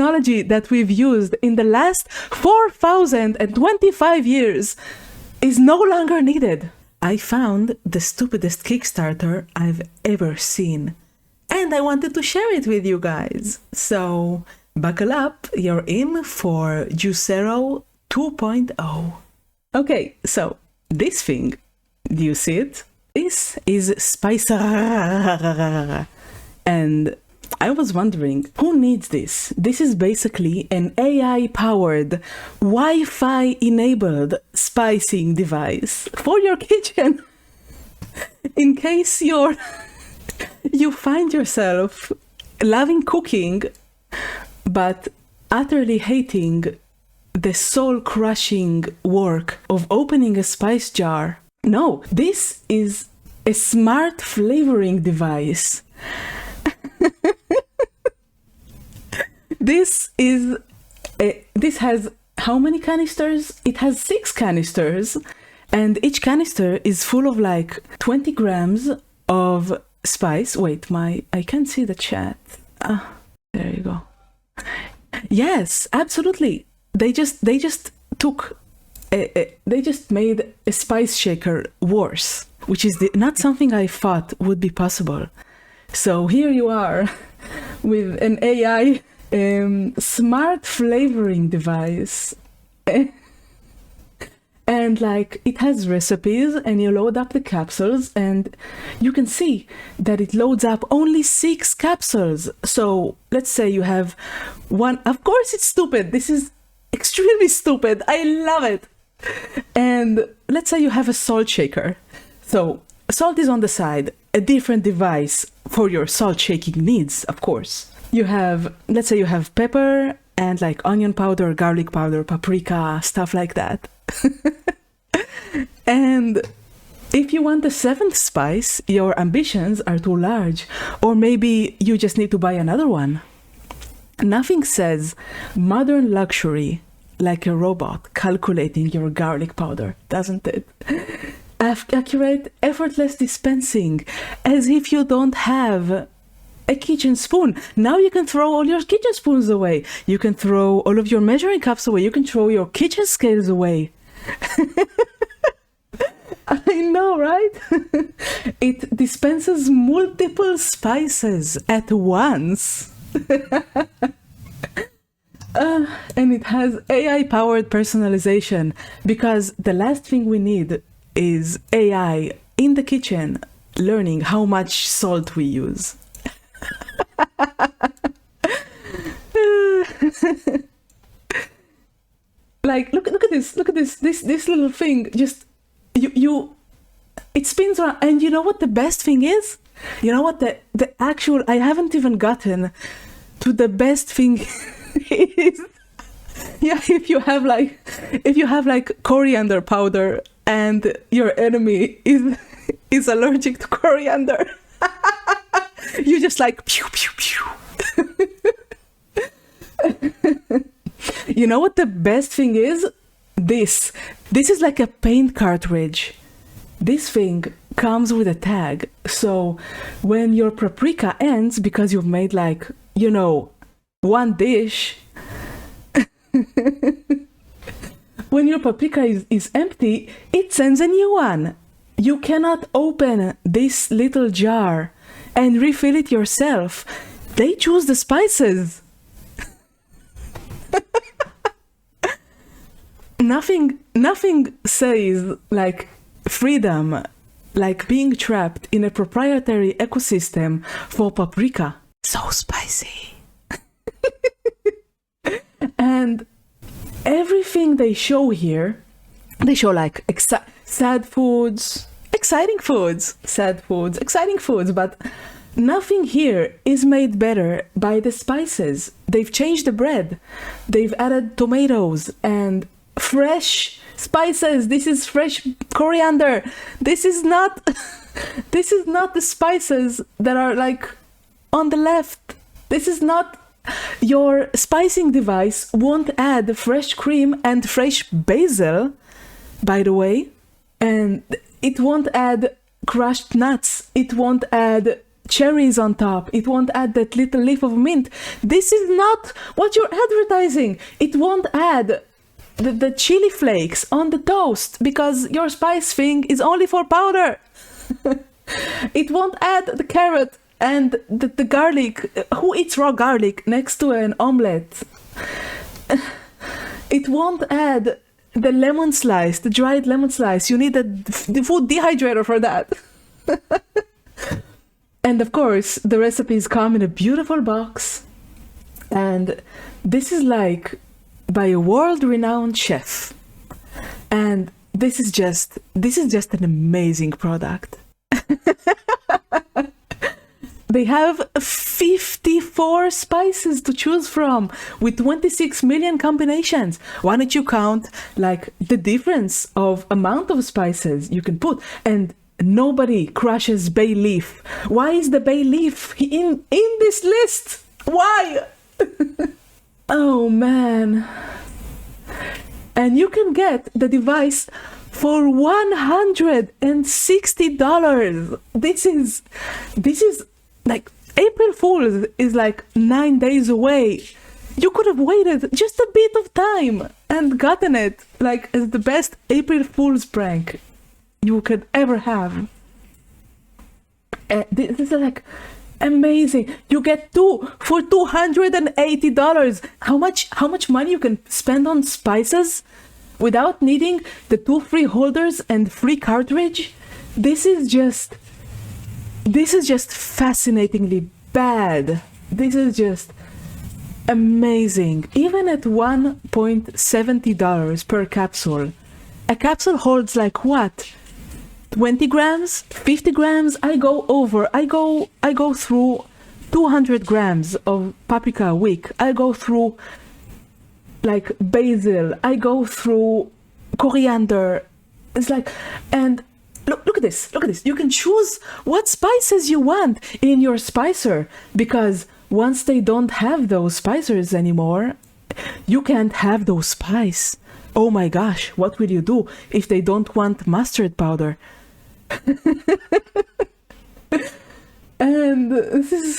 technology that we've used in the last 4,025 years is no longer needed. I found the stupidest Kickstarter I've ever seen, and I wanted to share it with you guys. So buckle up, you're in for Juicero 2.0. Okay, so this thing, do you see it? This is Spicerr. And I was wondering, who needs this? This is basically an AI-powered, Wi-Fi-enabled spicing device for your kitchen. In case you find yourself loving cooking, but utterly hating the soul-crushing work of opening a spice jar. No, this is a smart flavoring device. This has how many canisters? It has 6 canisters, and each canister is full of like 20 grams of spice. Wait, I can't see the chat. There you go. Yes, absolutely. They just took they just made a spice shaker worse, which is not something I thought would be possible. So here you are with an AI smart flavoring device. And like it has recipes, and you load up the capsules, and you can see that it loads up only 6 capsules. So let's say you have one. Of course it's stupid. This is extremely stupid. I love it. And let's say you have a salt shaker. So salt is on the side, a different device for your salt shaking needs, of course. You have, let's say you have pepper and like onion powder, garlic powder, paprika, stuff like that. And if you want the 7th spice, your ambitions are too large, or maybe you just need to buy another one. Nothing says modern luxury like a robot calculating your garlic powder, doesn't it? Accurate, effortless dispensing, as if you don't have a kitchen spoon. Now you can throw all your kitchen spoons away. You can throw all of your measuring cups away. You can throw your kitchen scales away. I know, right? It dispenses multiple spices at once. And it has AI-powered personalization, because the last thing we need is AI in the kitchen learning how much salt we use. Like, look at this little thing. Just it spins around, and you know what the best thing is? You know what the actual, I haven't even gotten to the best thing is. Yeah, if you have like coriander powder and your enemy is allergic to coriander, you just like pew pew pew. You know what the best thing is? This is like a paint cartridge. This thing comes with a tag, so when your paprika ends because you've made like, you know, one dish, when your paprika is empty, it sends a new one. You cannot open this little jar and refill it yourself. They choose the spices. Nothing says like freedom, like being trapped in a proprietary ecosystem for paprika. So spicy. And everything they show here, they show like sad foods, exciting foods, sad foods, exciting foods, but nothing here is made better by the spices. They've changed the bread. They've added tomatoes and fresh spices. This is fresh coriander. This is not the spices that are like on the left. This is not, your spicing device won't add fresh cream and fresh basil, by the way, and it won't add crushed nuts. It won't add cherries on top. It won't add that little leaf of mint. This is not what you're advertising. It won't add the chili flakes on the toast because your spice thing is only for powder. It won't add the carrot and the garlic. Who eats raw garlic next to an omelette? It won't add the lemon slice, the dried lemon slice. You need the food dehydrator for that. And of course, the recipes come in a beautiful box. And this is like by a world-renowned chef. And this is just an amazing product. They have 54 spices to choose from with 26 million combinations. Why don't you count like the difference of amount of spices you can put? And nobody crushes bay leaf. Why is the bay leaf in this list? Why? Oh man. And you can get the device for $160. This is like April Fool's is like 9 days away. You could have waited just a bit of time and gotten it like as the best April Fool's prank you could ever have. This is like amazing. You get two for $280. How much money you can spend on spices without needing the 2 free holders and free cartridge? This is just fascinatingly bad. This is just amazing. Even at $1.70 per capsule, a capsule holds like what? 20 grams? 50 grams? I go through 200 grams of paprika a week. I go through like basil. I go through coriander. It's like, and look at this. You can choose what spices you want in your Spicerr, because once they don't have those spicers anymore, you can't have those spice. Oh my gosh, what will you do if they don't want mustard powder? And this is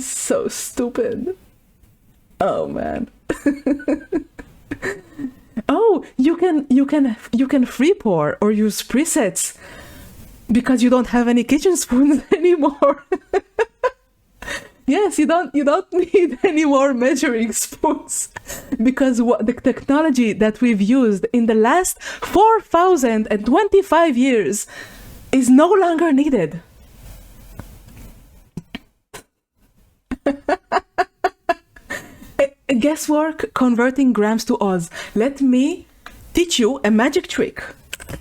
so stupid. Oh man. Oh, you can free pour or use presets because you don't have any kitchen spoons anymore. Yes, you don't need any more measuring spoons because the technology that we've used in the last 4,025 years is no longer needed. Guesswork converting grams to Oz. Let me teach you a magic trick.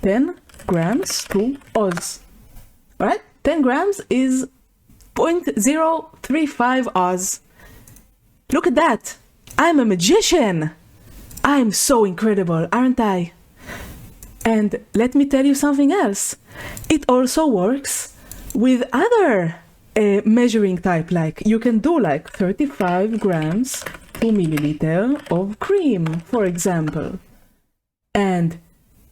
10 grams to Oz. Alright? 10 grams is 0.035 Oz. Look at that. I'm a magician. I'm so incredible, aren't I? And let me tell you something else. It also works with other measuring type. Like you can do like 35 grams to milliliter of cream, for example. And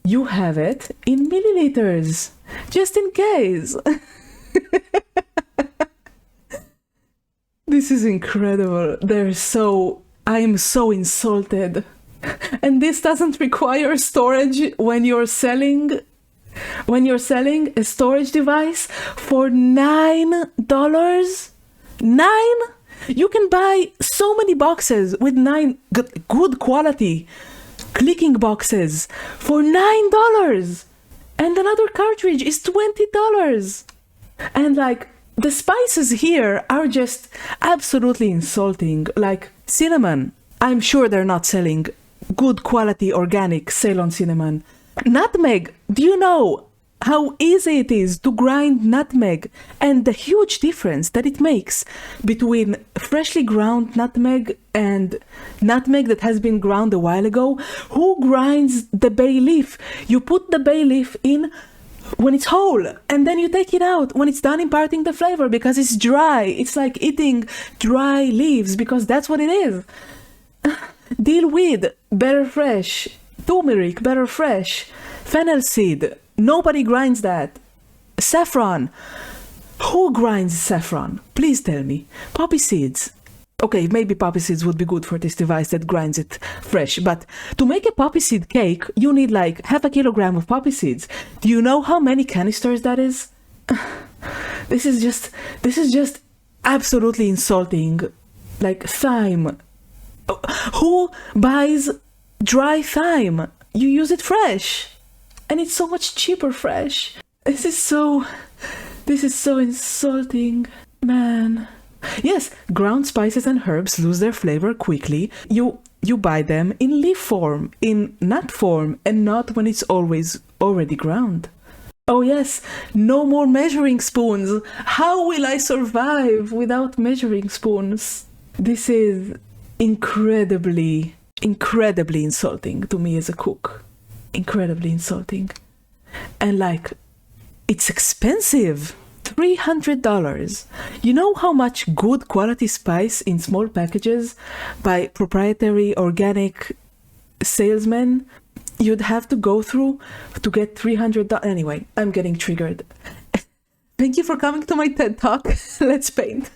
you have it in milliliters, just in case. This is incredible. I am so insulted. And this doesn't require storage when you're selling a storage device for $9. You can buy so many boxes with 9 good quality clicking boxes for $9. And another cartridge is $20. And like the spices here are just absolutely insulting. Like cinnamon. I'm sure they're not selling good quality organic Ceylon cinnamon. Nutmeg. Do you know how easy it is to grind nutmeg and the huge difference that it makes between freshly ground nutmeg and nutmeg that has been ground a while ago? Who grinds the bay leaf? You put the bay leaf in when it's whole and then you take it out when it's done imparting the flavor because it's dry. It's like eating dry leaves because that's what it is. Dill weed, better fresh. Turmeric, better fresh. Fennel seed, nobody grinds that. Saffron, Who grinds saffron? Please tell me. Poppy seeds. Okay, maybe poppy seeds would be good for this device that grinds it fresh, but to make a poppy seed cake, you need like half a kilogram of poppy seeds. Do you know how many canisters that is? This is just absolutely insulting. Like thyme. Who buys dry thyme? You use it fresh. And it's so much cheaper fresh. This is so insulting, man. Yes, ground spices and herbs lose their flavor quickly. You buy them in leaf form, in nut form, and not when it's always already ground. Oh yes, no more measuring spoons. How will I survive without measuring spoons? This is incredibly insulting to me as a cook. Incredibly insulting. And like, it's expensive. $300. You know how much good quality spice in small packages by proprietary organic salesmen you'd have to go through to get $300? Anyway, I'm getting triggered. Thank you for coming to my TED Talk. Let's paint.